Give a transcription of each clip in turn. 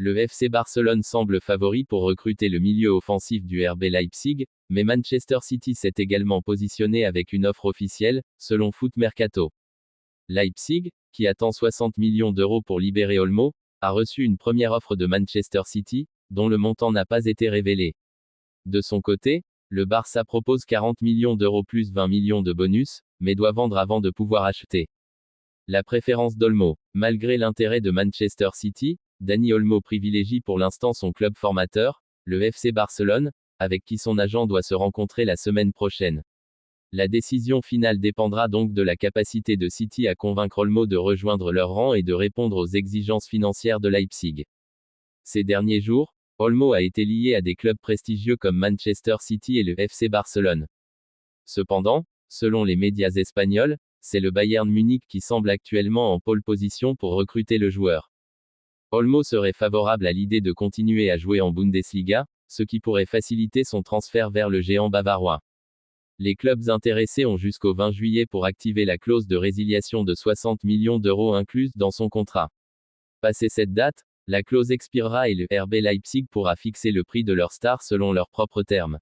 Le FC Barcelone semble favori pour recruter le milieu offensif du RB Leipzig, mais Manchester City s'est également positionné avec une offre officielle, selon Foot Mercato. Leipzig, qui attend 60 millions d'euros pour libérer Olmo, a reçu une première offre de Manchester City, dont le montant n'a pas été révélé. De son côté, le Barça propose 40 millions d'euros plus 20 millions de bonus, mais doit vendre avant de pouvoir acheter. La préférence d'Olmo. Malgré l'intérêt de Manchester City, Dani Olmo privilégie pour l'instant son club formateur, le FC Barcelone, avec qui son agent doit se rencontrer la semaine prochaine. La décision finale dépendra donc de la capacité de City à convaincre Olmo de rejoindre leur rang et de répondre aux exigences financières de Leipzig. Ces derniers jours, Olmo a été lié à des clubs prestigieux comme Manchester City et le FC Barcelone. Cependant, selon les médias espagnols, c'est le Bayern Munich qui semble actuellement en pole position pour recruter le joueur. Olmo serait favorable à l'idée de continuer à jouer en Bundesliga, ce qui pourrait faciliter son transfert vers le géant bavarois. Les clubs intéressés ont jusqu'au 20 juillet pour activer la clause de résiliation de 60 millions d'euros incluse dans son contrat. Passé cette date, la clause expirera et le RB Leipzig pourra fixer le prix de leur star selon leurs propres termes.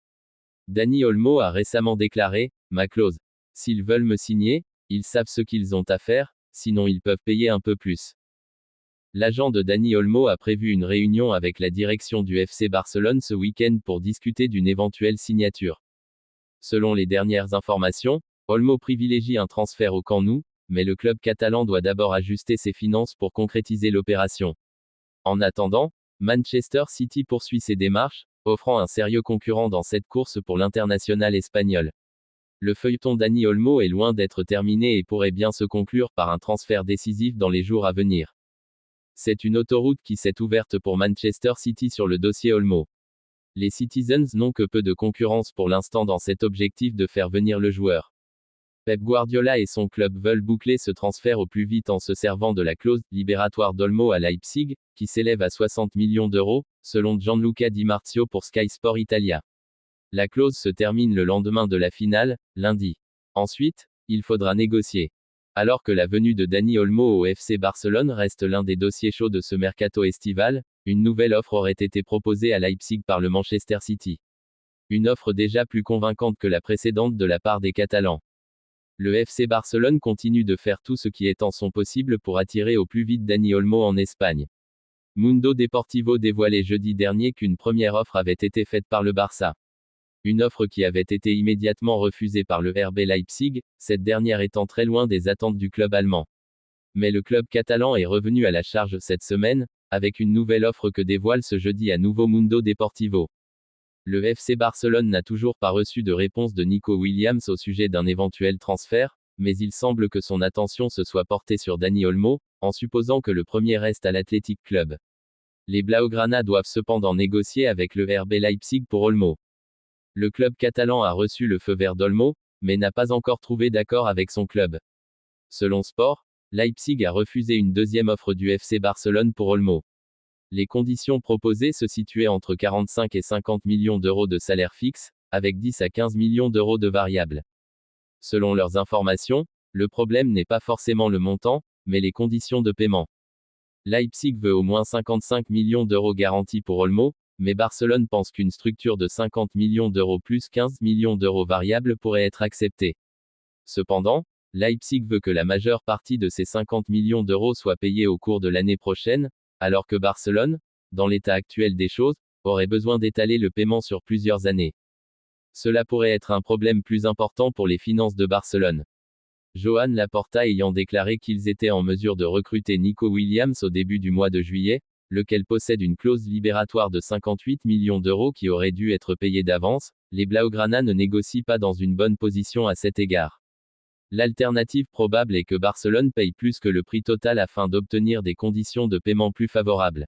Dani Olmo a récemment déclaré « Ma clause. S'ils veulent me signer, ils savent ce qu'ils ont à faire, sinon ils peuvent payer un peu plus. » L'agent de Dani Olmo a prévu une réunion avec la direction du FC Barcelone ce week-end pour discuter d'une éventuelle signature. Selon les dernières informations, Olmo privilégie un transfert au Camp Nou, mais le club catalan doit d'abord ajuster ses finances pour concrétiser l'opération. En attendant, Manchester City poursuit ses démarches, offrant un sérieux concurrent dans cette course pour l'international espagnol. Le feuilleton Dani Olmo est loin d'être terminé et pourrait bien se conclure par un transfert décisif dans les jours à venir. C'est une autoroute qui s'est ouverte pour Manchester City sur le dossier Olmo. Les Citizens n'ont que peu de concurrence pour l'instant dans cet objectif de faire venir le joueur. Pep Guardiola et son club veulent boucler ce transfert au plus vite en se servant de la clause libératoire d'Olmo à Leipzig, qui s'élève à 60 millions d'euros, selon Gianluca Di Marzio pour Sky Sport Italia. La clause se termine le lendemain de la finale, lundi. Ensuite, il faudra négocier. Alors que la venue de Dani Olmo au FC Barcelone reste l'un des dossiers chauds de ce mercato estival, une nouvelle offre aurait été proposée à Leipzig par le Manchester City. Une offre déjà plus convaincante que la précédente de la part des Catalans. Le FC Barcelone continue de faire tout ce qui est en son possible pour attirer au plus vite Dani Olmo en Espagne. Mundo Deportivo dévoilait jeudi dernier qu'une première offre avait été faite par le Barça. Une offre qui avait été immédiatement refusée par le RB Leipzig, cette dernière étant très loin des attentes du club allemand. Mais le club catalan est revenu à la charge cette semaine, avec une nouvelle offre que dévoile ce jeudi à nouveau Mundo Deportivo. Le FC Barcelone n'a toujours pas reçu de réponse de Nico Williams au sujet d'un éventuel transfert, mais il semble que son attention se soit portée sur Dani Olmo, en supposant que le premier reste à l'Athletic Club. Les Blaugrana doivent cependant négocier avec le RB Leipzig pour Olmo. Le club catalan a reçu le feu vert d'Olmo, mais n'a pas encore trouvé d'accord avec son club. Selon Sport, Leipzig a refusé une deuxième offre du FC Barcelone pour Olmo. Les conditions proposées se situaient entre 45 et 50 millions d'euros de salaire fixe, avec 10 à 15 millions d'euros de variables. Selon leurs informations, le problème n'est pas forcément le montant, mais les conditions de paiement. Leipzig veut au moins 55 millions d'euros garantis pour Olmo, mais Barcelone pense qu'une structure de 50 millions d'euros plus 15 millions d'euros variables pourrait être acceptée. Cependant, Leipzig veut que la majeure partie de ces 50 millions d'euros soit payée au cours de l'année prochaine, alors que Barcelone, dans l'état actuel des choses, aurait besoin d'étaler le paiement sur plusieurs années. Cela pourrait être un problème plus important pour les finances de Barcelone. Joan Laporta ayant déclaré qu'ils étaient en mesure de recruter Nico Williams au début du mois de juillet, lequel possède une clause libératoire de 58 millions d'euros qui aurait dû être payée d'avance, les Blaugrana ne négocient pas dans une bonne position à cet égard. L'alternative probable est que Barcelone paye plus que le prix total afin d'obtenir des conditions de paiement plus favorables.